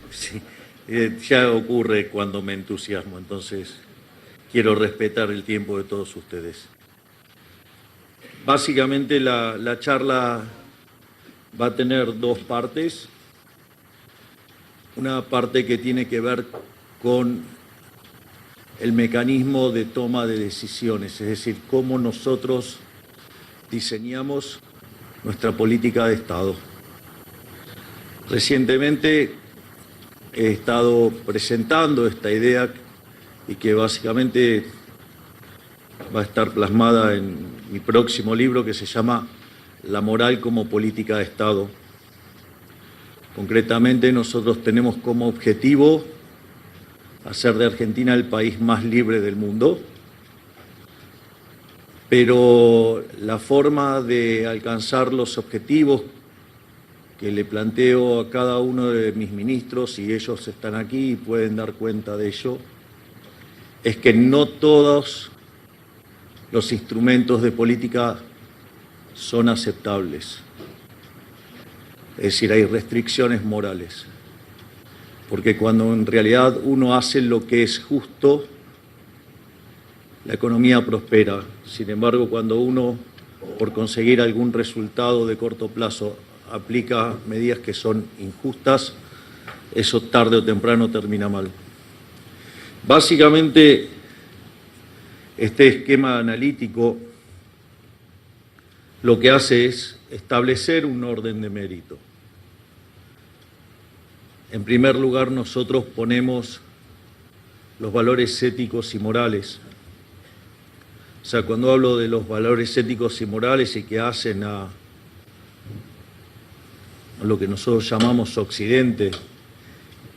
Sí, ya ocurre cuando me entusiasmo, entonces quiero respetar el tiempo de todos ustedes. Básicamente la charla va a tener dos partes. Una parte que tiene que ver con el mecanismo de toma de decisiones, es decir, cómo nosotros diseñamos nuestra política de Estado. Recientemente he estado presentando esta idea y que básicamente va a estar plasmada en mi próximo libro que se llama La moral como política de Estado. Concretamente, nosotros tenemos como objetivo hacer de Argentina el país más libre del mundo, pero la forma de alcanzar los objetivos que le planteo a cada uno de mis ministros, y ellos están aquí y pueden dar cuenta de ello, es que no todos los instrumentos de política son aceptables. Es decir, hay restricciones morales. Porque cuando en realidad uno hace lo que es justo, la economía prospera. Sin embargo, cuando uno, por conseguir algún resultado de corto plazo, aplica medidas que son injustas, eso tarde o temprano termina mal. Básicamente, este esquema analítico lo que hace es establecer un orden de mérito. En primer lugar, nosotros ponemos los valores éticos y morales. O sea, cuando hablo de los valores éticos y morales y que hacen a lo que nosotros llamamos Occidente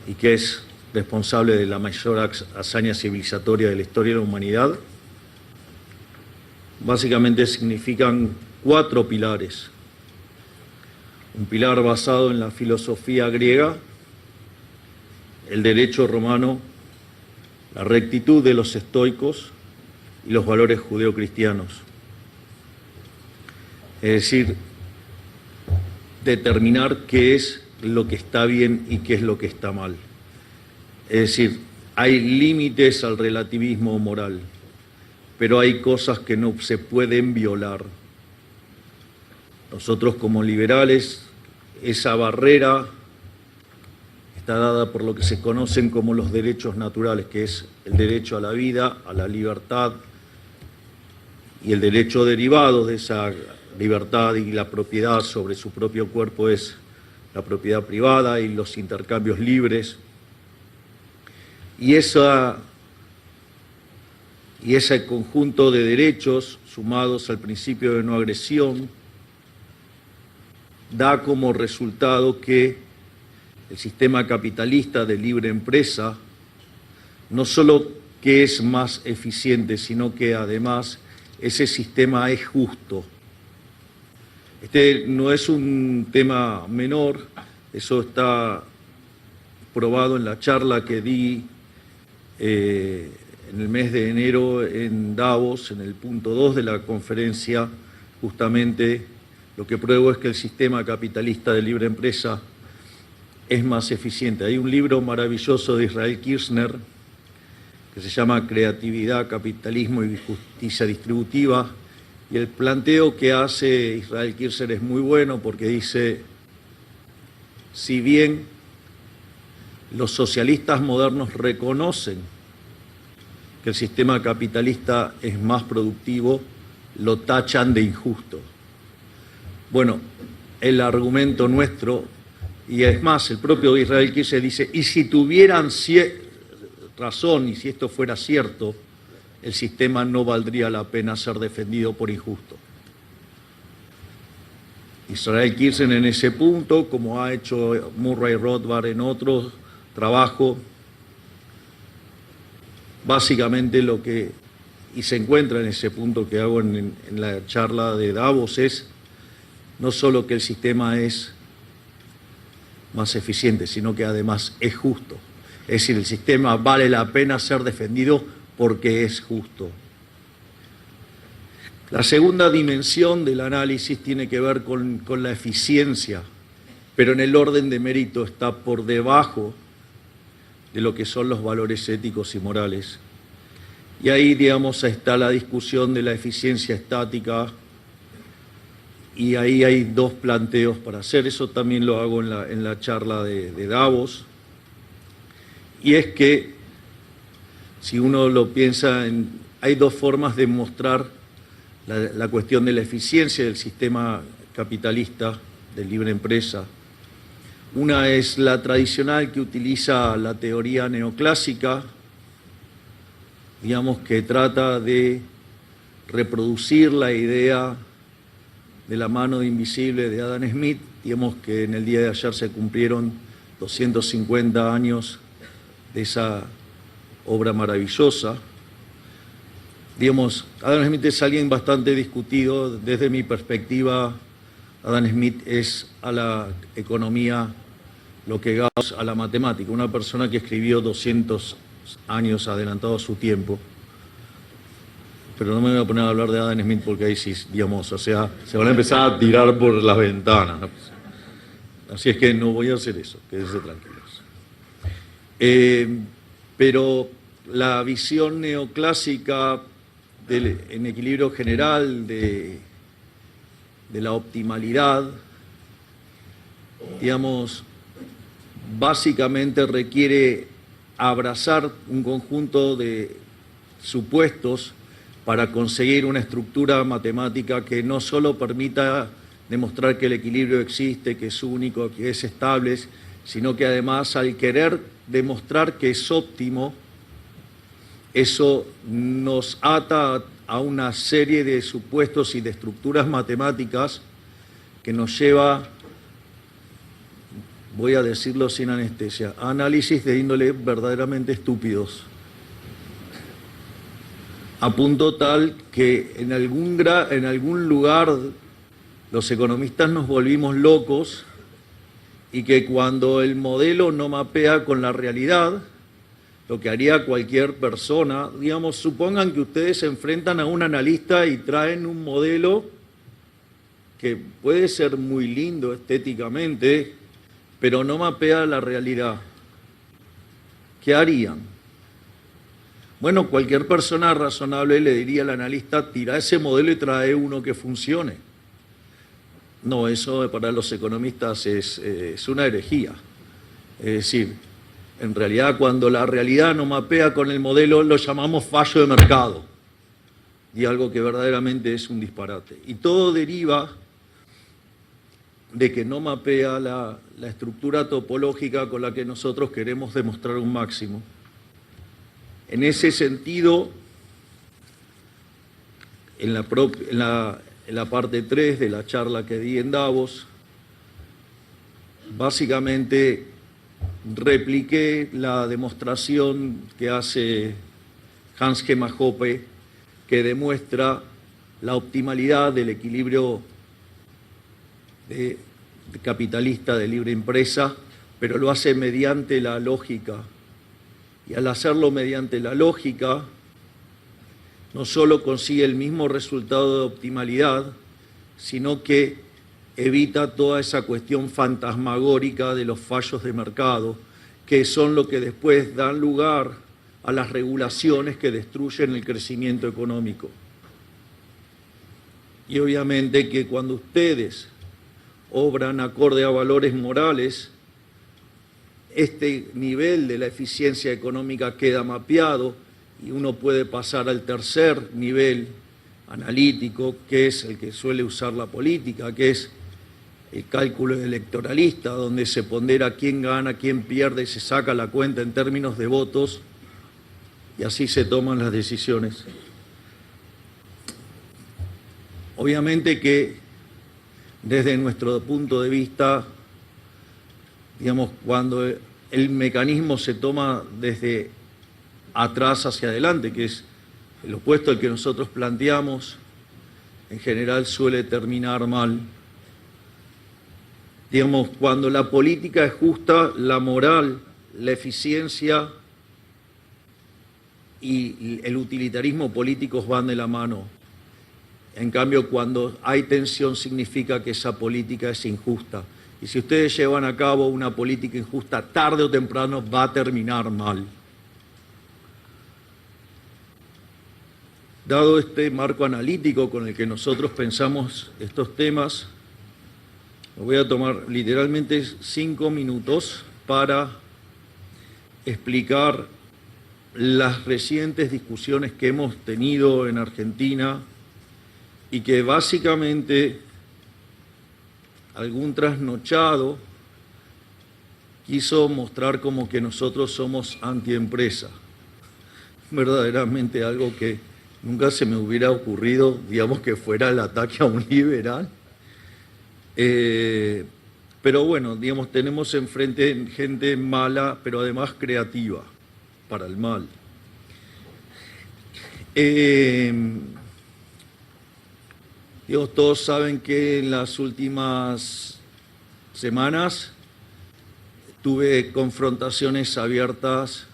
y que es responsable de la mayor hazaña civilizatoria de la historia de la humanidad, básicamente significan 4 pilares. Un pilar basado en la filosofía griega, el derecho romano, la rectitud de los estoicos y los valores judeocristianos. Es decir, determinar qué es lo que está bien y qué es lo que está mal. Es decir, hay límites al relativismo moral, pero hay cosas que no se pueden violar. Nosotros como liberales, esa barrera está dada por lo que se conocen como los derechos naturales, que es el derecho a la vida, a la libertad, y el derecho derivado de esa libertad y la propiedad sobre su propio cuerpo es la propiedad privada y los intercambios libres. Y ese conjunto de derechos, sumados al principio de no agresión, da como resultado que el sistema capitalista de libre empresa no solo que es más eficiente, sino que además ese sistema es justo. Este no es un tema menor, eso está probado en la charla que di en el mes de enero en Davos, en el punto 2 de la conferencia. Justamente lo que pruebo es que el sistema capitalista de libre empresa es más eficiente. Hay un libro maravilloso de Israel Kirzner que se llama Creatividad, Capitalismo y Justicia Distributiva, y el planteo que hace Israel Kirzner es muy bueno porque dice, si bien los socialistas modernos reconocen que el sistema capitalista es más productivo, lo tachan de injusto. Bueno, el argumento nuestro, y es más, el propio Israel Kirzner dice, y si tuvieran razón, y si esto fuera cierto, el sistema no valdría la pena ser defendido por injusto. Israel Kirzner en ese punto, como ha hecho Murray Rothbard en otro trabajo, básicamente lo que, y se encuentra en ese punto que hago en la charla de Davos, es no solo que el sistema es más eficiente, sino que además es justo. Es decir, el sistema vale la pena ser defendido porque es justo. La segunda dimensión del análisis tiene que ver con la eficiencia. pero en el orden de mérito está por debajo de lo que son los valores éticos y morales. Y ahí, digamos, está la discusión de la eficiencia estática, y ahí hay dos planteos para hacer. Eso también lo hago en la charla de Davos. Y es que, si uno lo piensa, hay dos formas de mostrar la cuestión de la eficiencia del sistema capitalista de libre empresa. Una es la tradicional, que utiliza la teoría neoclásica, digamos, que trata de reproducir la idea de la mano invisible de Adam Smith. Digamos que en el día de ayer se cumplieron 250 años de esa obra maravillosa. Digamos, Adam Smith es alguien bastante discutido. Desde mi perspectiva, Adam Smith es a la economía lo que Gauss a la matemática, una persona que escribió 200 años adelantado a su tiempo. Pero no me voy a poner a hablar de Adam Smith porque ahí sí, digamos, o sea, se van a empezar a tirar por las ventanas. Así es que no voy a hacer eso, quédense tranquilos. Pero la visión neoclásica en equilibrio general de la optimalidad, digamos, básicamente requiere abrazar un conjunto de supuestos para conseguir una estructura matemática que no solo permita demostrar que el equilibrio existe, que es único, que es estable, sino que además, al querer demostrar que es óptimo, eso nos ata a una serie de supuestos y de estructuras matemáticas que nos lleva, voy a decirlo sin anestesia, a análisis de índole verdaderamente estúpidos, a punto tal que en algún lugar los economistas nos volvimos locos, y que cuando el modelo no mapea con la realidad, lo que haría cualquier persona, digamos, supongan que ustedes se enfrentan a un analista y traen un modelo que puede ser muy lindo estéticamente, pero no mapea la realidad. ¿Qué harían? Bueno, cualquier persona razonable le diría al analista: tira ese modelo y trae uno que funcione. No, eso para los economistas es una herejía. Es decir, en realidad, cuando la realidad no mapea con el modelo, lo llamamos fallo de mercado, y algo que verdaderamente es un disparate. Y todo deriva de que no mapea la estructura topológica con la que nosotros queremos demostrar un máximo. En ese sentido, en la parte 3 de la charla que di en Davos, básicamente repliqué la demostración que hace Hans Gemma Hoppe, que demuestra la optimalidad del equilibrio capitalista de libre empresa, pero lo hace mediante la lógica. Y al hacerlo mediante la lógica, no solo consigue el mismo resultado de optimalidad, sino que evita toda esa cuestión fantasmagórica de los fallos de mercado, que son lo que después dan lugar a las regulaciones que destruyen el crecimiento económico. Y obviamente que cuando ustedes obran acorde a valores morales, este nivel de la eficiencia económica queda mapeado, y uno puede pasar al tercer nivel analítico, que es el que suele usar la política, que es el cálculo electoralista, donde se pondera quién gana, quién pierde, se saca la cuenta en términos de votos, y así se toman las decisiones. Obviamente que desde nuestro punto de vista, digamos, cuando el mecanismo se toma desde atrás hacia adelante, que es el opuesto al que nosotros planteamos, en general suele terminar mal. Digamos, cuando la política es justa, la moral, la eficiencia y el utilitarismo políticos van de la mano. En cambio, cuando hay tensión, significa que esa política es injusta. Y si ustedes llevan a cabo una política injusta, tarde o temprano va a terminar mal. Dado este marco analítico con el que nosotros pensamos estos temas, me voy a tomar literalmente 5 minutos para explicar las recientes discusiones que hemos tenido en Argentina y que básicamente algún trasnochado quiso mostrar como que nosotros somos antiempresa. Verdaderamente algo que nunca se me hubiera ocurrido, digamos, que fuera el ataque a un liberal. Pero bueno, digamos, tenemos enfrente gente mala, pero además creativa, para el mal. Digamos, todos saben que en las últimas semanas tuve confrontaciones abiertas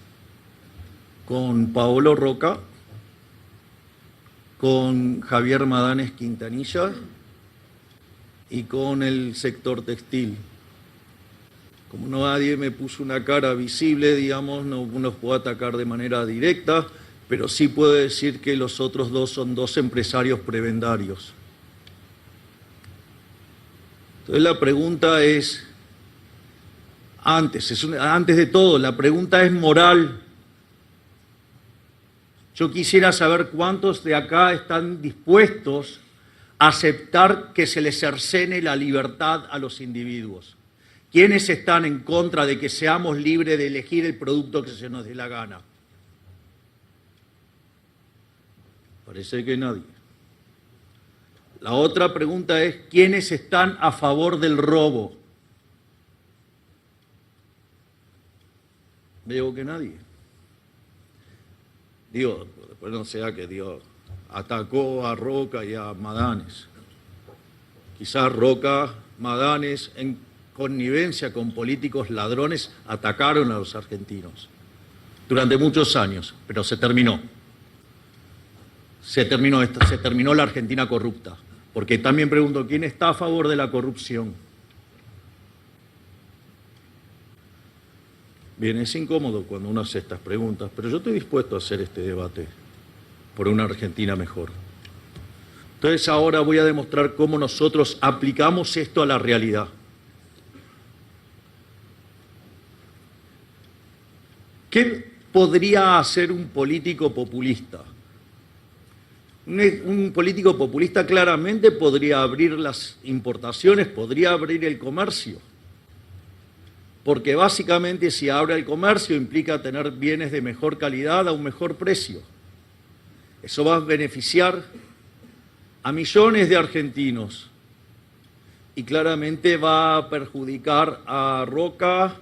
con Paolo Roca, con Javier Madanes Quintanilla y con el sector textil. Como nadie me puso una cara visible, digamos, no los puedo atacar de manera directa, pero sí puedo decir que los otros dos son dos empresarios prebendarios. Entonces la pregunta es, antes de todo, la pregunta es moral. Yo quisiera saber cuántos de acá están dispuestos a aceptar que se les cercene la libertad a los individuos. ¿Quiénes están en contra de que seamos libres de elegir el producto que se nos dé la gana? Parece que nadie. La otra pregunta es, ¿quiénes están a favor del robo? Veo que nadie. Dios, después no sea que Dios atacó a Roca y a Madanes. Quizás Roca, Madanes, en connivencia con políticos ladrones, atacaron a los argentinos durante muchos años, pero se terminó. Se terminó la Argentina corrupta. Porque también pregunto, ¿quién está a favor de la corrupción? Bien, es incómodo cuando uno hace estas preguntas, pero yo estoy dispuesto a hacer este debate por una Argentina mejor. Entonces ahora voy a demostrar cómo nosotros aplicamos esto a la realidad. ¿Qué podría hacer un político populista? Un político populista claramente podría abrir las importaciones, podría abrir el comercio. Porque básicamente si abre el comercio implica tener bienes de mejor calidad a un mejor precio. Eso va a beneficiar a millones de argentinos y claramente va a perjudicar a Roca,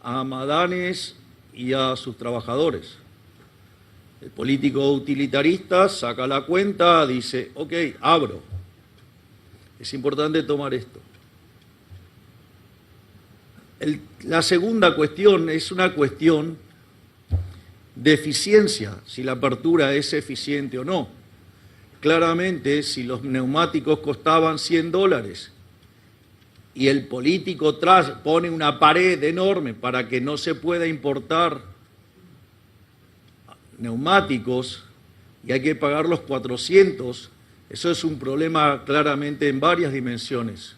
a Madanes y a sus trabajadores. El político utilitarista saca la cuenta, dice, ok, abro. Es importante tomar esto. La segunda cuestión es una cuestión de eficiencia, si la apertura es eficiente o no. Claramente, si los neumáticos costaban $100 y el político pone una pared enorme para que no se pueda importar neumáticos y hay que pagar los 400, eso es un problema claramente en varias dimensiones.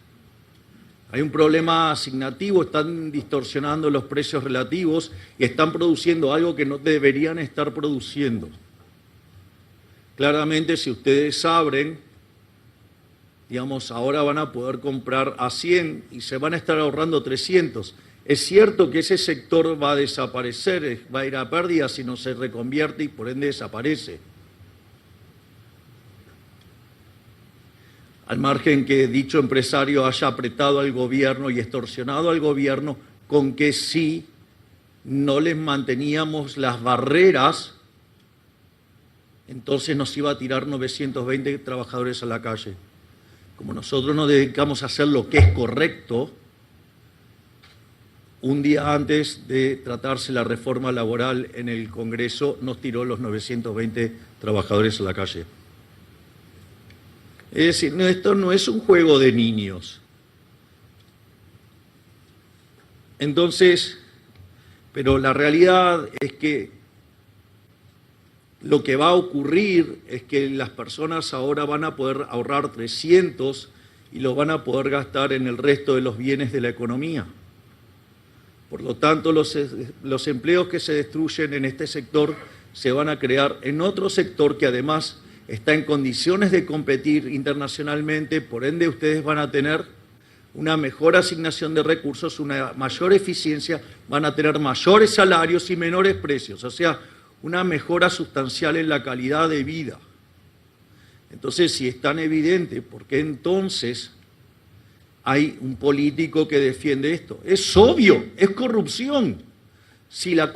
Hay un problema asignativo, están distorsionando los precios relativos y están produciendo algo que no deberían estar produciendo. Claramente, si ustedes abren, digamos, ahora van a poder comprar a 100 y se van a estar ahorrando 300. Es cierto que ese sector va a desaparecer, va a ir a pérdida si no se reconvierte y por ende desaparece. Al margen que dicho empresario haya apretado al gobierno y extorsionado al gobierno con que si no les manteníamos las barreras, entonces nos iba a tirar 920 trabajadores a la calle. Como nosotros nos dedicamos a hacer lo que es correcto, un día antes de tratarse la reforma laboral en el Congreso, nos tiró los 920 trabajadores a la calle. Es decir, esto no es un juego de niños. Entonces, pero la realidad es que lo que va a ocurrir es que las personas ahora van a poder ahorrar 300 y lo van a poder gastar en el resto de los bienes de la economía. Por lo tanto, los empleos que se destruyen en este sector se van a crear en otro sector que además está en condiciones de competir internacionalmente, por ende ustedes van a tener una mejor asignación de recursos, una mayor eficiencia, van a tener mayores salarios y menores precios, o sea, una mejora sustancial en la calidad de vida. Entonces, si es tan evidente, ¿por qué entonces hay un político que defiende esto? Es obvio, es corrupción. Si la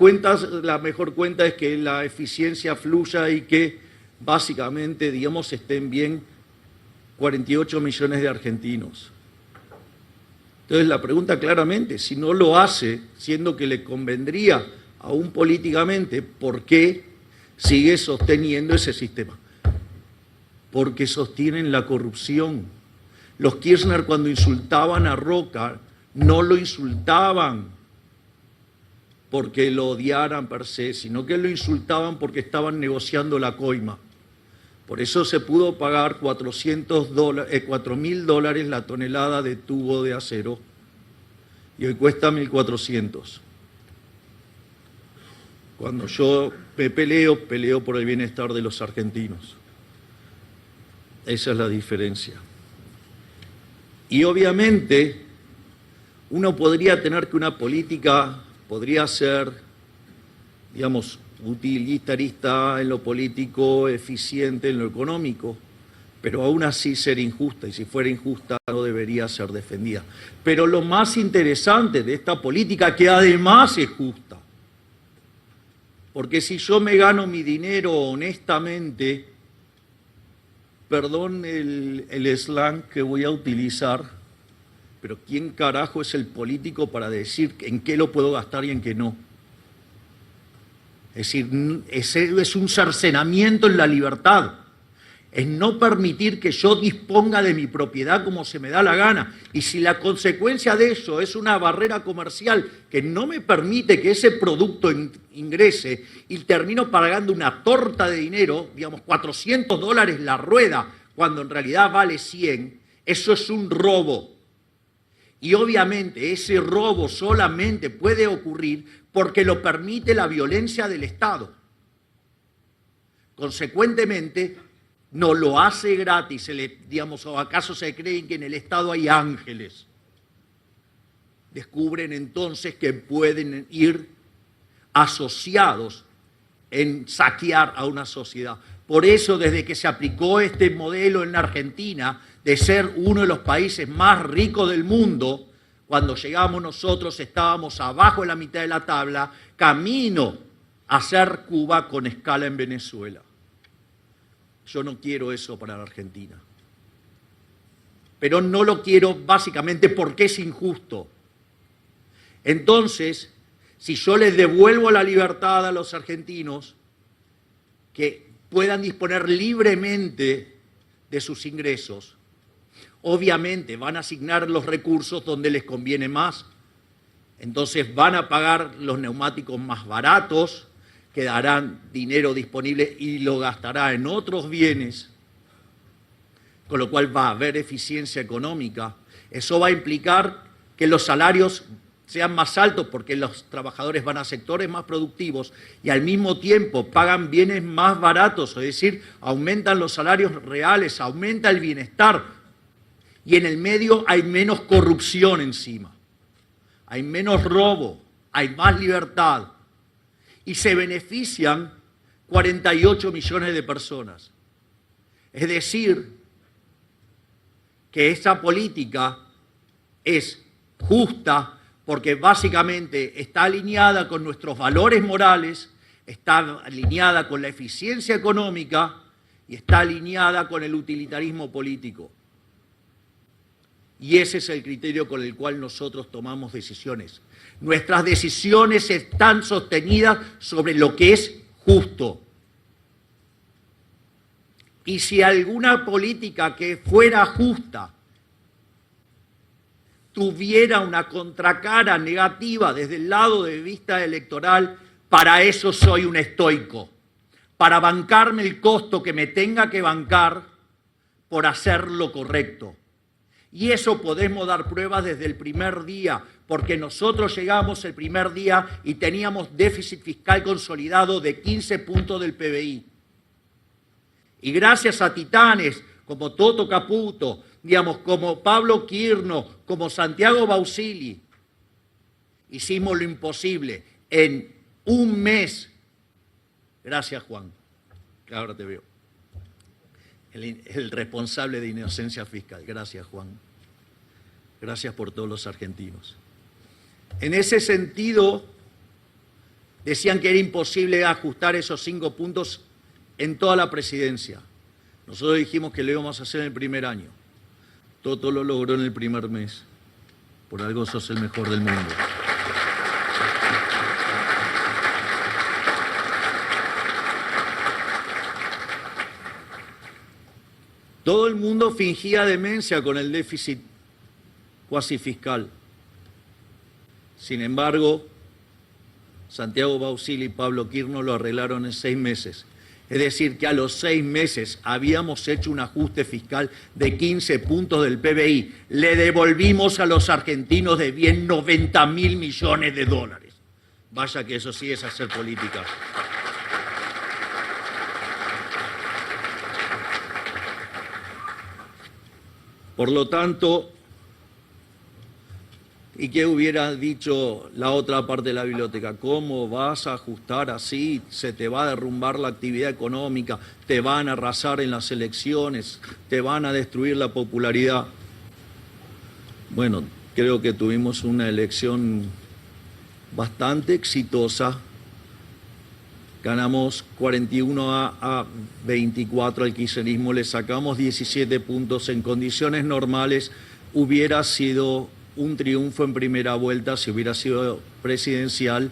mejor cuenta es que la eficiencia fluya y que básicamente, digamos, estén bien 48 millones de argentinos. Entonces la pregunta claramente, si no lo hace, siendo que le convendría aún políticamente, ¿por qué sigue sosteniendo ese sistema? Porque sostienen la corrupción. Los Kirchner cuando insultaban a Roca, no lo insultaban porque lo odiaran per se, sino que lo insultaban porque estaban negociando la coima. Por eso se pudo pagar $4.000 la tonelada de tubo de acero y hoy cuesta 1.400. Cuando yo me peleo por el bienestar de los argentinos. Esa es la diferencia. Y obviamente uno podría tener que una política podría ser, digamos, utilitarista en lo político, eficiente en lo económico, pero aún así ser injusta, y si fuera injusta no debería ser defendida. Pero lo más interesante de esta política, que además es justa, porque si yo me gano mi dinero honestamente, perdón el slang que voy a utilizar, pero ¿quién carajo es el político para decir en qué lo puedo gastar y en qué no? Es decir, es un cercenamiento en la libertad, es no permitir que yo disponga de mi propiedad como se me da la gana. Y si la consecuencia de eso es una barrera comercial que no me permite que ese producto ingrese y termino pagando una torta de dinero, digamos $400 la rueda, cuando en realidad vale 100, eso es un robo. Y obviamente ese robo solamente puede ocurrir porque lo permite la violencia del Estado. Consecuentemente, no lo hace gratis, digamos, o acaso se creen que en el Estado hay ángeles. Descubren entonces que pueden ir asociados en saquear a una sociedad. Por eso, desde que se aplicó este modelo en la Argentina, de ser uno de los países más ricos del mundo, cuando llegamos nosotros estábamos abajo de la mitad de la tabla, camino a ser Cuba con escala en Venezuela. Yo no quiero eso para la Argentina. Pero no lo quiero básicamente porque es injusto. Entonces, si yo les devuelvo la libertad a los argentinos, que puedan disponer libremente de sus ingresos, obviamente van a asignar los recursos donde les conviene más. Entonces van a pagar los neumáticos más baratos, que darán dinero disponible y lo gastará en otros bienes, con lo cual va a haber eficiencia económica. Eso va a implicar que los salarios sean más altos porque los trabajadores van a sectores más productivos y al mismo tiempo pagan bienes más baratos, es decir, aumentan los salarios reales, aumenta el bienestar y en el medio hay menos corrupción encima, hay menos robo, hay más libertad. Y se benefician 48 millones de personas. Es decir, que esta política es justa porque básicamente está alineada con nuestros valores morales, está alineada con la eficiencia económica y está alineada con el utilitarismo político. Y ese es el criterio con el cual nosotros tomamos decisiones. Nuestras decisiones están sostenidas sobre lo que es justo. Y si alguna política que fuera justa tuviera una contracara negativa desde el lado de vista electoral, para eso soy un estoico, para bancarme el costo que me tenga que bancar por hacer lo correcto. Y eso podemos dar pruebas desde el primer día, porque nosotros llegamos el primer día y teníamos déficit fiscal consolidado de 15 puntos del PBI. Y gracias a titanes como Toto Caputo, digamos, como Pablo Quirno, como Santiago Bausili, hicimos lo imposible en un mes. Gracias, Juan, que ahora te veo. El responsable de inocencia fiscal. Gracias, Juan. Gracias por todos los argentinos. En ese sentido, decían que era imposible ajustar esos 5 puntos en toda la presidencia. Nosotros dijimos que lo íbamos a hacer en el primer año. Toto lo logró en el primer mes. Por algo sos el mejor del mundo. Todo el mundo fingía demencia con el déficit cuasi fiscal. Sin embargo, Santiago Bausili y Pablo Quirno lo arreglaron en 6 meses. Es decir, que a los 6 meses habíamos hecho un ajuste fiscal de 15 puntos del PBI. Le devolvimos a los argentinos de bien 90.000 millones de dólares. Vaya que eso sí es hacer política. Por lo tanto, ¿y qué hubiera dicho la otra parte de la biblioteca? ¿Cómo vas a ajustar así? Se te va a derrumbar la actividad económica, te van a arrasar en las elecciones, te van a destruir la popularidad. Bueno, creo que tuvimos una elección bastante exitosa. Ganamos 41 a 24 al kirchnerismo, le sacamos 17 puntos. En condiciones normales hubiera sido un triunfo en primera vuelta si hubiera sido presidencial.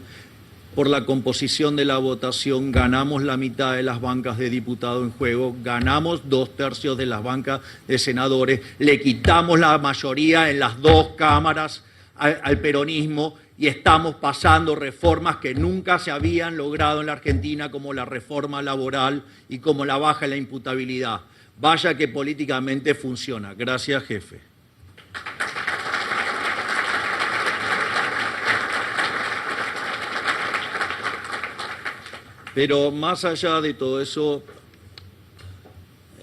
Por la composición de la votación ganamos la mitad de las bancas de diputados en juego, ganamos 2/3 de las bancas de senadores, le quitamos la mayoría en las 2 cámaras al peronismo y estamos pasando reformas que nunca se habían logrado en la Argentina, como la reforma laboral y como la baja en la imputabilidad. Vaya que políticamente funciona. Gracias, jefe. Pero más allá de todo eso,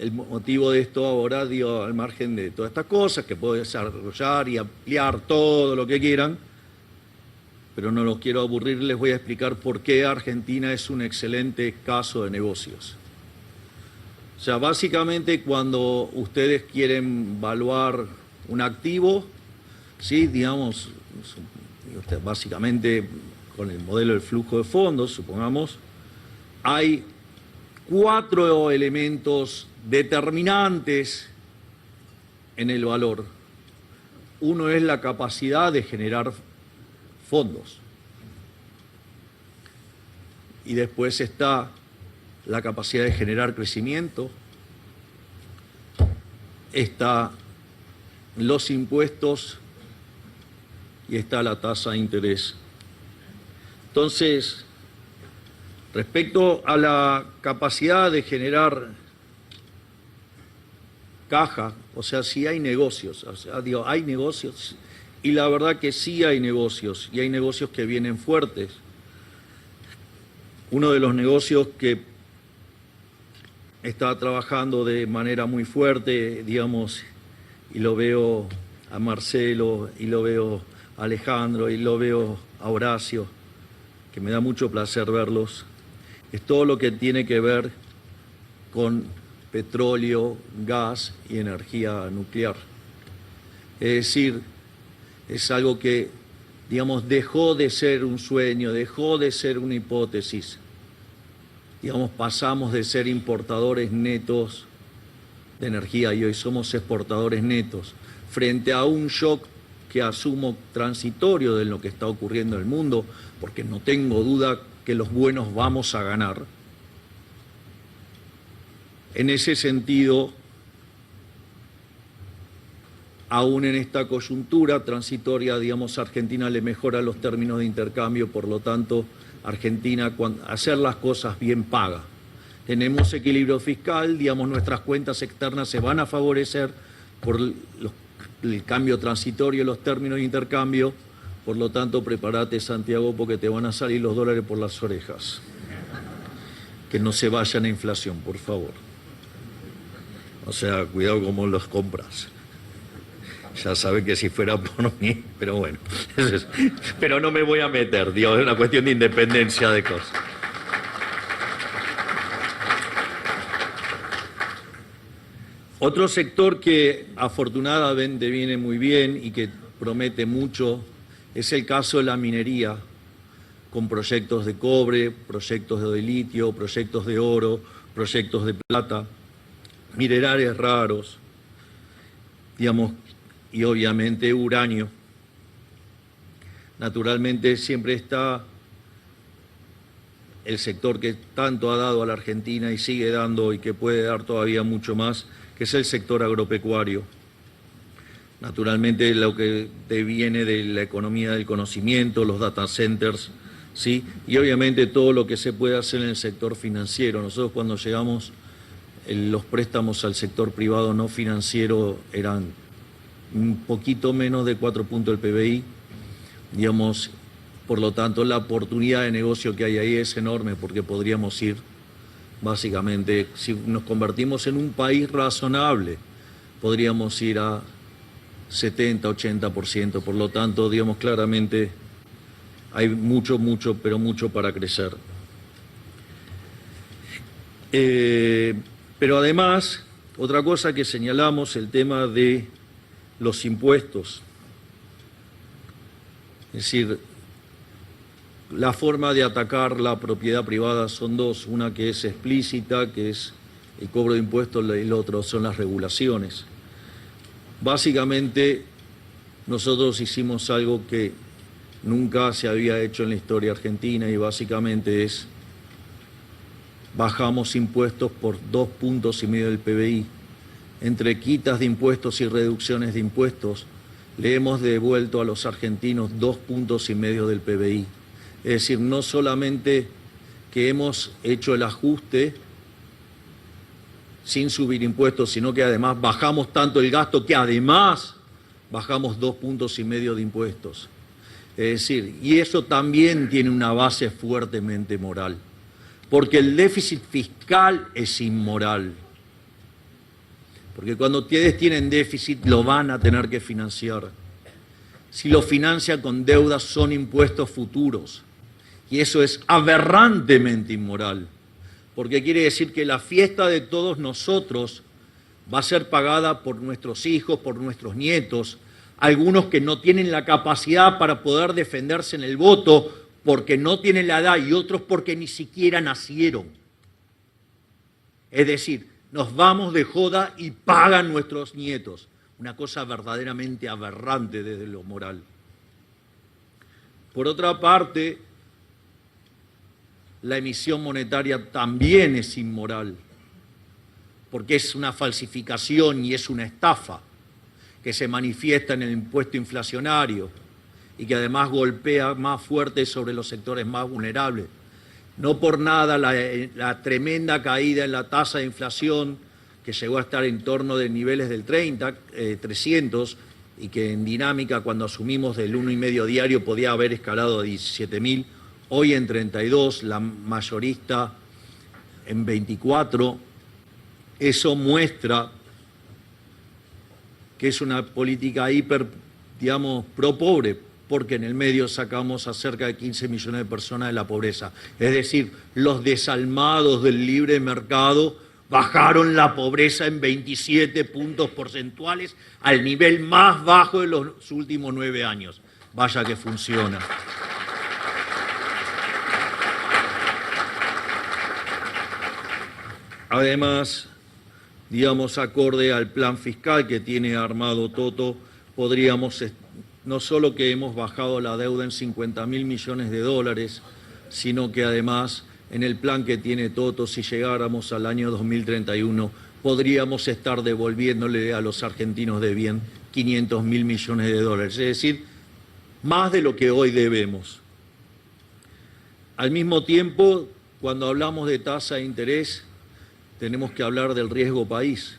el motivo de esto ahora, digo, al margen de todas estas cosas, que puedo desarrollar y ampliar todo lo que quieran, pero no los quiero aburrir, les voy a explicar por qué Argentina es un excelente caso de negocios. O sea, básicamente cuando ustedes quieren evaluar un activo, ¿sí? Digamos, básicamente con el modelo del flujo de fondos, supongamos, hay 4 elementos determinantes en el valor. Uno es la capacidad de generar fondos. Y después está la capacidad de generar crecimiento, está los impuestos y está la tasa de interés. Entonces, respecto a la capacidad de generar caja, o sea, si hay negocios, o sea, digo, hay negocios, y la verdad que sí hay negocios, y hay negocios que vienen fuertes. Uno de los negocios que está trabajando de manera muy fuerte, digamos, y lo veo a Marcelo, y lo veo a Alejandro, y lo veo a Horacio, que me da mucho placer verlos, es todo lo que tiene que ver con petróleo, gas y energía nuclear. Es decir, es algo que, digamos, dejó de ser un sueño, dejó de ser una hipótesis. Digamos, pasamos de ser importadores netos de energía y hoy somos exportadores netos. Frente a un shock que asumo transitorio de lo que está ocurriendo en el mundo, porque no tengo duda que los buenos vamos a ganar. En ese sentido, aún en esta coyuntura transitoria, digamos, Argentina le mejora los términos de intercambio, por lo tanto, Argentina, hacer las cosas bien paga. Tenemos equilibrio fiscal, digamos, nuestras cuentas externas se van a favorecer por el cambio transitorio, los términos de intercambio, por lo tanto, prepárate, Santiago, porque te van a salir los dólares por las orejas. Que no se vayan a inflación, por favor. O sea, cuidado cómo los compras. Ya saben que si fuera por mí, pero bueno. Pero no me voy a meter, Dios, es una cuestión de independencia de cosas. Otro sector que afortunadamente viene muy bien y que promete mucho es el caso de la minería, con proyectos de cobre, proyectos de litio, proyectos de oro, proyectos de plata, minerales raros, digamos, y obviamente uranio. Naturalmente siempre está el sector que tanto ha dado a la Argentina y sigue dando y que puede dar todavía mucho más, que es el sector agropecuario. Naturalmente lo que viene de la economía del conocimiento, los data centers, ¿sí? Y obviamente todo lo que se puede hacer en el sector financiero. Nosotros cuando llegamos, los préstamos al sector privado no financiero eran un poquito menos de 4 puntos del PBI, digamos, por lo tanto la oportunidad de negocio que hay ahí es enorme porque podríamos ir, básicamente, si nos convertimos en un país razonable, podríamos ir a 70, 80%, por lo tanto, digamos, claramente hay mucho, pero mucho para crecer. Pero además, otra cosa que señalamos, el tema de los impuestos. Es decir, la forma de atacar la propiedad privada son dos, una que es explícita, que es el cobro de impuestos, y el otro son las regulaciones. Básicamente, nosotros hicimos algo que nunca se había hecho en la historia argentina y básicamente es, bajamos impuestos por 2,5 puntos del PBI. Entre quitas de impuestos y reducciones de impuestos, le hemos devuelto a los argentinos 2,5 puntos del PBI. Es decir, no solamente que hemos hecho el ajuste sin subir impuestos, sino que además bajamos tanto el gasto que además bajamos 2,5 puntos de impuestos. Es decir, y eso también tiene una base fuertemente moral, porque el déficit fiscal es inmoral. Porque cuando ustedes tienen déficit lo van a tener que financiar. Si lo financian con deudas son impuestos futuros. Y eso es aberrantemente inmoral. Porque quiere decir que la fiesta de todos nosotros va a ser pagada por nuestros hijos, por nuestros nietos, algunos que no tienen la capacidad para poder defenderse en el voto porque no tienen la edad y otros porque ni siquiera nacieron. Es decir, nos vamos de joda y pagan nuestros nietos. Una cosa verdaderamente aberrante desde lo moral. Por otra parte, la emisión monetaria también es inmoral, porque es una falsificación y es una estafa que se manifiesta en el impuesto inflacionario y que además golpea más fuerte sobre los sectores más vulnerables. No por nada la tremenda caída en la tasa de inflación, que llegó a estar en torno de niveles del 300, y que en dinámica cuando asumimos del 1,5 diario podía haber escalado a 17.000, hoy en 32, la mayorista en 24, eso muestra que es una política pro pobre, porque en el medio sacamos a cerca de 15 millones de personas de la pobreza. Es decir, los desalmados del libre mercado bajaron la pobreza en 27 puntos porcentuales al nivel más bajo de los últimos 9 años. Vaya que funciona. Además, digamos, acorde al plan fiscal que tiene armado Toto, podríamos, no solo que hemos bajado la deuda en 50.000 millones de dólares, sino que además en el plan que tiene Toto, si llegáramos al año 2031, podríamos estar devolviéndole a los argentinos de bien 500.000 millones de dólares, es decir, más de lo que hoy debemos. Al mismo tiempo, cuando hablamos de tasa de interés, tenemos que hablar del riesgo país.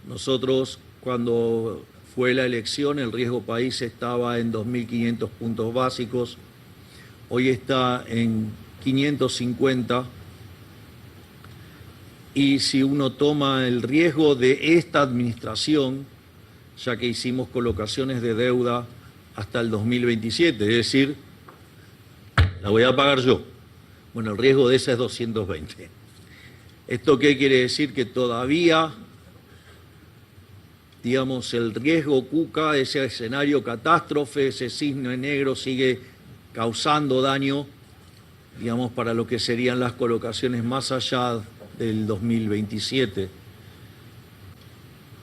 Nosotros, cuando fue la elección, el riesgo país estaba en 2.500 puntos básicos, hoy está en 550, y si uno toma el riesgo de esta administración, ya que hicimos colocaciones de deuda hasta el 2027, es decir, la voy a pagar yo. Bueno, el riesgo de esa es 220. ¿Esto qué quiere decir? Que todavía, digamos, el riesgo Cuca, ese escenario catástrofe, ese cisne negro sigue causando daño, digamos, para lo que serían las colocaciones más allá del 2027.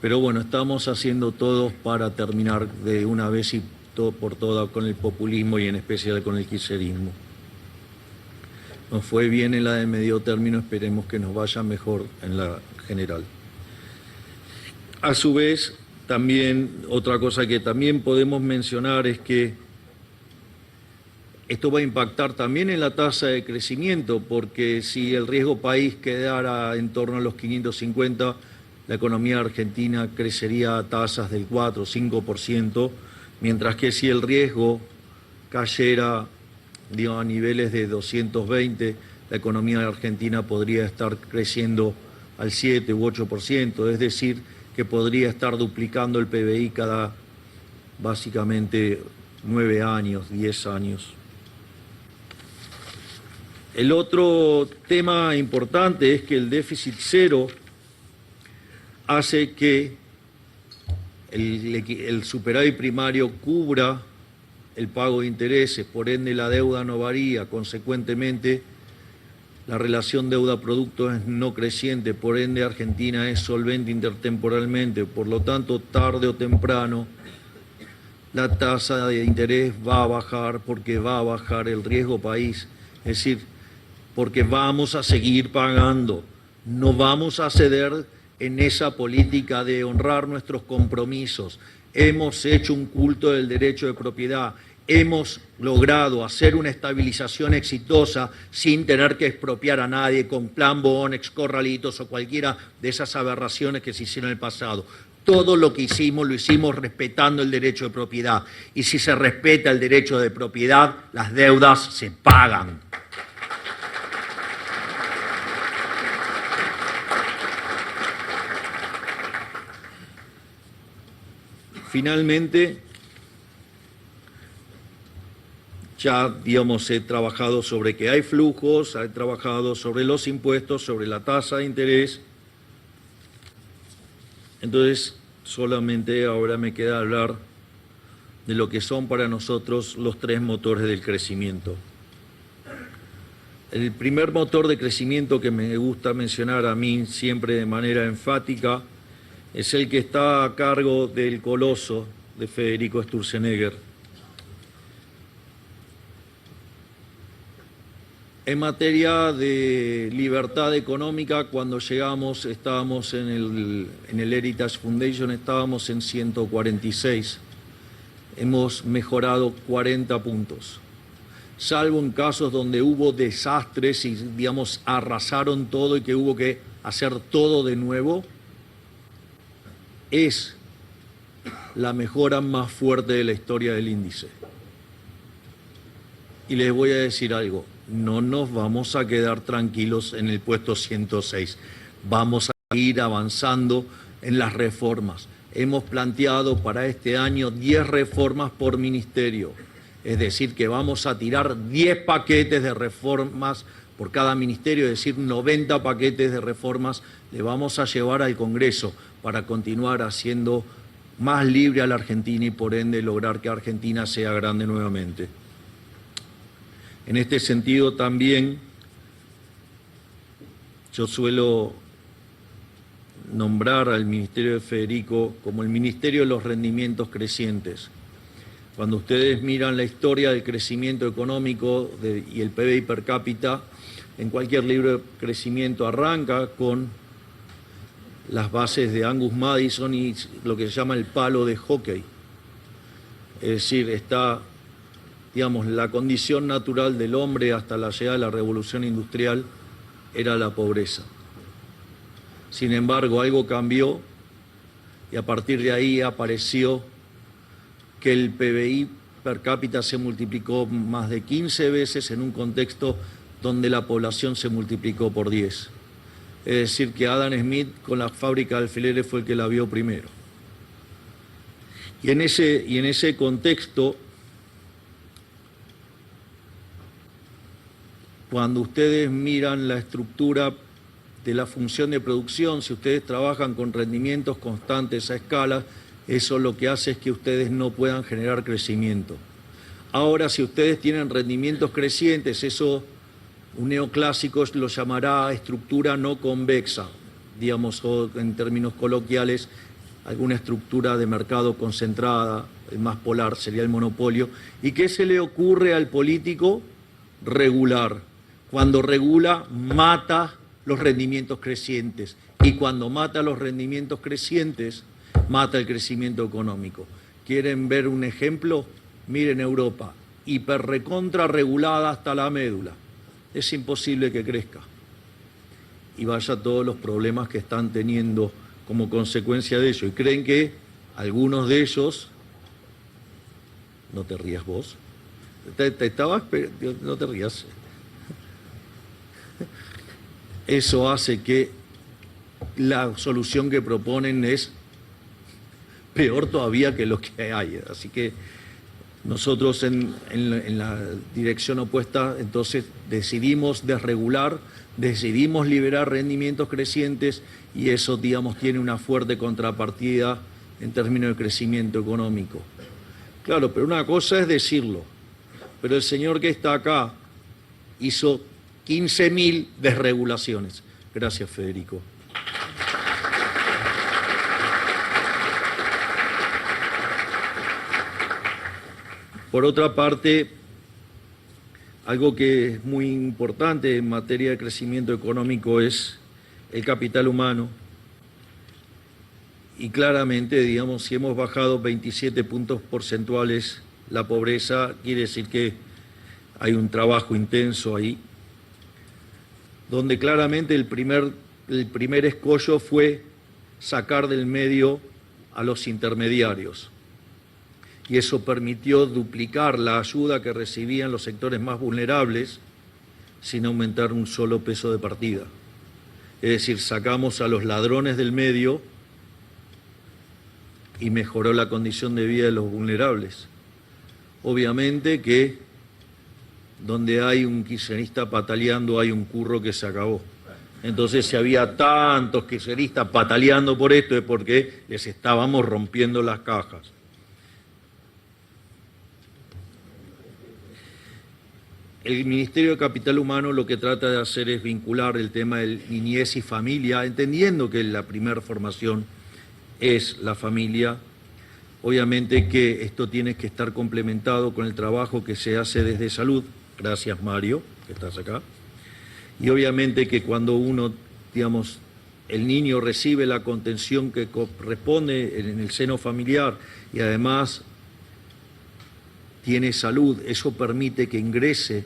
Pero bueno, estamos haciendo todo para terminar de una vez y por todas con el populismo y en especial con el kirchnerismo. Nos fue bien en la de medio término, esperemos que nos vaya mejor en la general. A su vez, también otra cosa que también podemos mencionar es que esto va a impactar también en la tasa de crecimiento, porque si el riesgo país quedara en torno a los 550, la economía argentina crecería a tasas del 4 o 5%, mientras que si el riesgo cayera, digamos, a niveles de 220, la economía argentina podría estar creciendo al 7 u 8%, es decir, que podría estar duplicando el PBI cada, básicamente, 9 años, 10 años. El otro tema importante es que el déficit cero hace que el superávit primario cubra el pago de intereses, por ende la deuda no varía, consecuentemente la relación deuda-producto es no creciente, por ende Argentina es solvente intertemporalmente, por lo tanto tarde o temprano la tasa de interés va a bajar porque va a bajar el riesgo país, es decir, porque vamos a seguir pagando, no vamos a ceder en esa política de honrar nuestros compromisos. Hemos hecho un culto del derecho de propiedad, hemos logrado hacer una estabilización exitosa sin tener que expropiar a nadie con Plan Bonex, Corralitos o cualquiera de esas aberraciones que se hicieron en el pasado. Todo lo que hicimos lo hicimos respetando el derecho de propiedad. Y si se respeta el derecho de propiedad, las deudas se pagan. Finalmente, ya, digamos, he trabajado sobre que hay flujos, he trabajado sobre los impuestos, sobre la tasa de interés. Entonces, solamente ahora me queda hablar de lo que son para nosotros los tres motores del crecimiento. El primer motor de crecimiento que me gusta mencionar a mí siempre de manera enfática es el que está a cargo del coloso de Federico Sturzenegger. En materia de libertad económica, cuando llegamos, estábamos en el Heritage Foundation, estábamos en 146. Hemos mejorado 40 puntos. Salvo en casos donde hubo desastres y, digamos, arrasaron todo y que hubo que hacer todo de nuevo, es la mejora más fuerte de la historia del índice. Y les voy a decir algo, no nos vamos a quedar tranquilos en el puesto 106, vamos a ir avanzando en las reformas. Hemos planteado para este año 10 reformas por ministerio, es decir, que vamos a tirar 10 paquetes de reformas por cada ministerio, es decir, 90 paquetes de reformas le vamos a llevar al Congreso para continuar haciendo más libre a la Argentina y por ende lograr que Argentina sea grande nuevamente. En este sentido también yo suelo nombrar al Ministerio de Federico como el Ministerio de los Rendimientos Crecientes. Cuando ustedes miran la historia del crecimiento económico y el PBI per cápita, en cualquier libro de crecimiento arranca con las bases de Angus Madison y lo que se llama el palo de hockey. Es decir, está, digamos, la condición natural del hombre hasta la llegada de la revolución industrial era la pobreza. Sin embargo, algo cambió y a partir de ahí apareció que el PBI per cápita se multiplicó más de 15 veces en un contexto donde la población se multiplicó por 10. Es decir, que Adam Smith con la fábrica de alfileres fue el que la vio primero. Y en ese contexto, cuando ustedes miran la estructura de la función de producción, si ustedes trabajan con rendimientos constantes a escala, eso lo que hace es que ustedes no puedan generar crecimiento. Ahora, si ustedes tienen rendimientos crecientes, eso un neoclásico lo llamará estructura no convexa, digamos, o en términos coloquiales, alguna estructura de mercado concentrada, el más polar sería el monopolio. ¿Y qué se le ocurre al político? Regular. Cuando regula, mata los rendimientos crecientes. Y cuando mata los rendimientos crecientes, mata el crecimiento económico. ¿Quieren ver un ejemplo? Miren Europa, hiperrecontra regulada hasta la médula. Es imposible que crezca. Y vaya todos los problemas que están teniendo como consecuencia de ello. Y creen que algunos de ellos, no te rías vos, no te rías. Eso hace que la solución que proponen es peor todavía que lo que hay. Así que nosotros en la dirección opuesta, entonces decidimos desregular, decidimos liberar rendimientos crecientes y eso, digamos, tiene una fuerte contrapartida en términos de crecimiento económico. Claro, pero una cosa es decirlo, pero el señor que está acá hizo 15.000 desregulaciones. Gracias, Federico. Por otra parte, algo que es muy importante en materia de crecimiento económico es el capital humano. Y claramente, digamos, si hemos bajado 27 puntos porcentuales la pobreza, quiere decir que hay un trabajo intenso ahí, donde claramente el primer escollo fue sacar del medio a los intermediarios. Y eso permitió duplicar la ayuda que recibían los sectores más vulnerables sin aumentar un solo peso de partida. Es decir, sacamos a los ladrones del medio y mejoró la condición de vida de los vulnerables. Obviamente que donde hay un kirchnerista pataleando hay un curro que se acabó. Entonces, si había tantos kirchneristas pataleando por esto es porque les estábamos rompiendo las cajas. El Ministerio de Capital Humano lo que trata de hacer es vincular el tema de niñez y familia, entendiendo que la primera formación es la familia. Obviamente que esto tiene que estar complementado con el trabajo que se hace desde salud. Gracias, Mario, que estás acá. Y obviamente que cuando uno, digamos, el niño recibe la contención que corresponde en el seno familiar y además tiene salud, eso permite que ingrese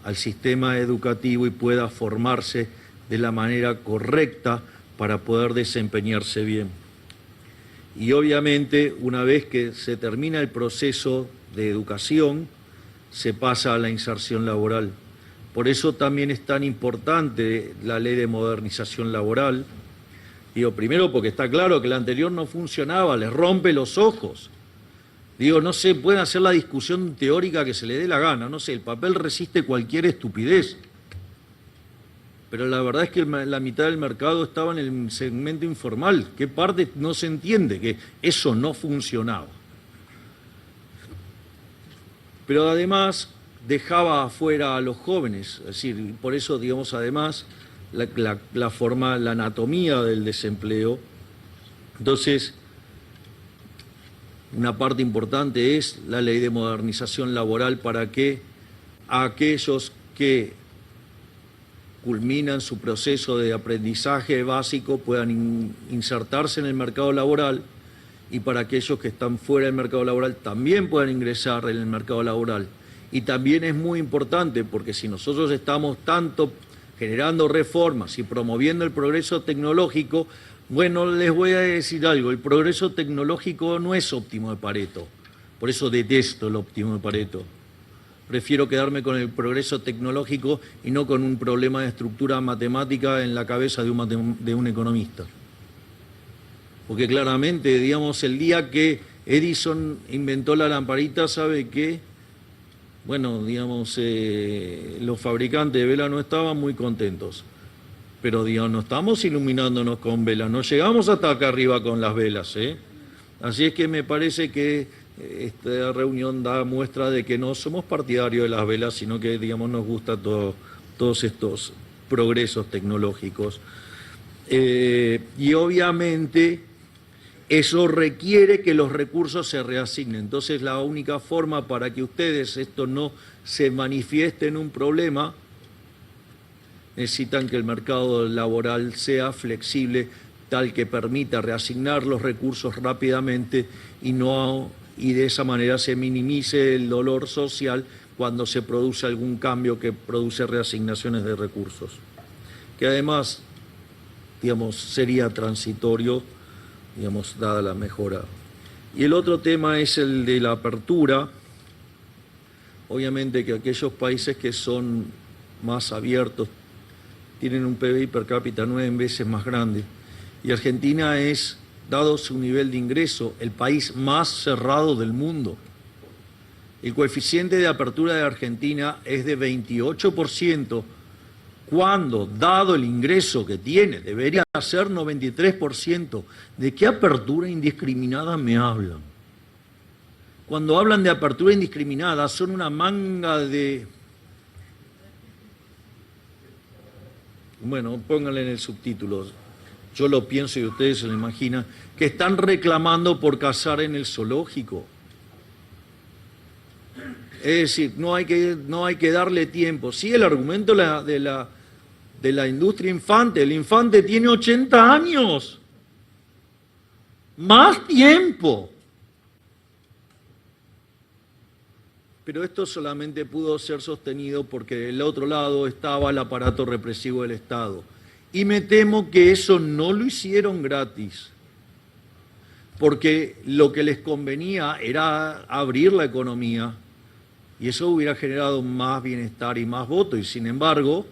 al sistema educativo y pueda formarse de la manera correcta para poder desempeñarse bien. Y obviamente, una vez que se termina el proceso de educación, se pasa a la inserción laboral. Por eso también es tan importante la ley de modernización laboral. Digo, primero porque está claro que la anterior no funcionaba, les rompe los ojos. Digo, no sé, pueden hacer la discusión teórica que se le dé la gana, no sé, el papel resiste cualquier estupidez. Pero la verdad es que la mitad del mercado estaba en el segmento informal. ¿Qué parte no se entiende? Que eso no funcionaba. Pero además dejaba afuera a los jóvenes, es decir, por eso, digamos, además, la anatomía del desempleo. Entonces, una parte importante es la ley de modernización laboral para que a aquellos que culminan su proceso de aprendizaje básico puedan insertarse en el mercado laboral, y para aquellos que están fuera del mercado laboral también puedan ingresar en el mercado laboral. Y también es muy importante porque si nosotros estamos tanto generando reformas y promoviendo el progreso tecnológico, bueno, les voy a decir algo, el progreso tecnológico no es óptimo de Pareto, por eso detesto el óptimo de Pareto. Prefiero quedarme con el progreso tecnológico y no con un problema de estructura matemática en la cabeza de un economista. Porque claramente, digamos, el día que Edison inventó la lamparita, ¿sabe qué? Bueno, digamos, los fabricantes de velas no estaban muy contentos. Pero, digamos, no estamos iluminándonos con velas, no llegamos hasta acá arriba con las velas, ¿eh? Así es que me parece que esta reunión da muestra de que no somos partidarios de las velas, sino que, digamos, nos gustan todos estos progresos tecnológicos. Y obviamente eso requiere que los recursos se reasignen. Entonces la única forma para que ustedes esto no se manifieste en un problema, necesitan que el mercado laboral sea flexible, tal que permita reasignar los recursos rápidamente y de esa manera se minimice el dolor social cuando se produce algún cambio que produce reasignaciones de recursos. Que además, digamos, sería transitorio, digamos, dada la mejora. Y el otro tema es el de la apertura. Obviamente que aquellos países que son más abiertos tienen un PBI per cápita 9 veces más grande. Y Argentina es, dado su nivel de ingreso, el país más cerrado del mundo. El coeficiente de apertura de Argentina es de 28%, cuando, dado el ingreso que tiene, debería ser 93%. ¿De qué apertura indiscriminada me hablan? Cuando hablan de apertura indiscriminada, son una manga de... Bueno, pónganle en el subtítulo, yo lo pienso y ustedes se lo imaginan, que están reclamando por cazar en el zoológico. Es decir, no hay que darle tiempo. Sí, el argumento de la industria infante, el infante tiene 80 años, más tiempo. Pero esto solamente pudo ser sostenido porque del otro lado estaba el aparato represivo del Estado. Y me temo que eso no lo hicieron gratis, porque lo que les convenía era abrir la economía y eso hubiera generado más bienestar y más votos, y sin embargo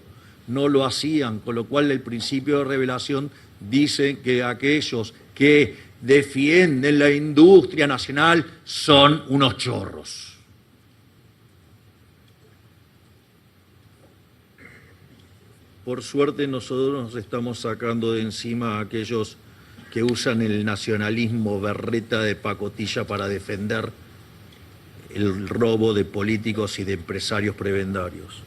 no lo hacían, con lo cual el principio de revelación dice que aquellos que defienden la industria nacional son unos chorros. Por suerte nosotros nos estamos sacando de encima a aquellos que usan el nacionalismo berreta de pacotilla para defender el robo de políticos y de empresarios prebendarios.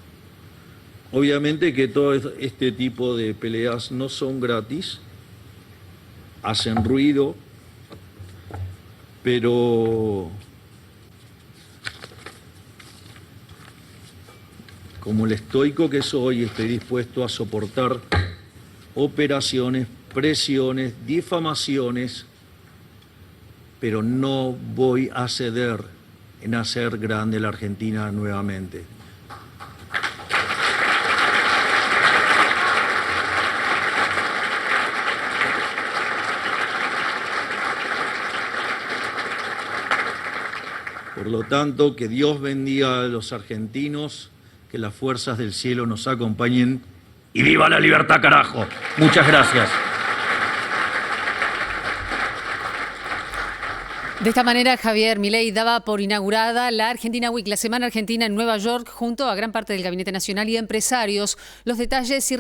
Obviamente que todo este tipo de peleas no son gratis, hacen ruido, pero como el estoico que soy, estoy dispuesto a soportar operaciones, presiones, difamaciones, pero no voy a ceder en hacer grande la Argentina nuevamente. Por lo tanto, que Dios bendiga a los argentinos, que las fuerzas del cielo nos acompañen y ¡viva la libertad, carajo! Muchas gracias. De esta manera, Javier Milei daba por inaugurada la Argentina Week, la Semana Argentina en Nueva York, junto a gran parte del Gabinete Nacional y empresarios. Los detalles y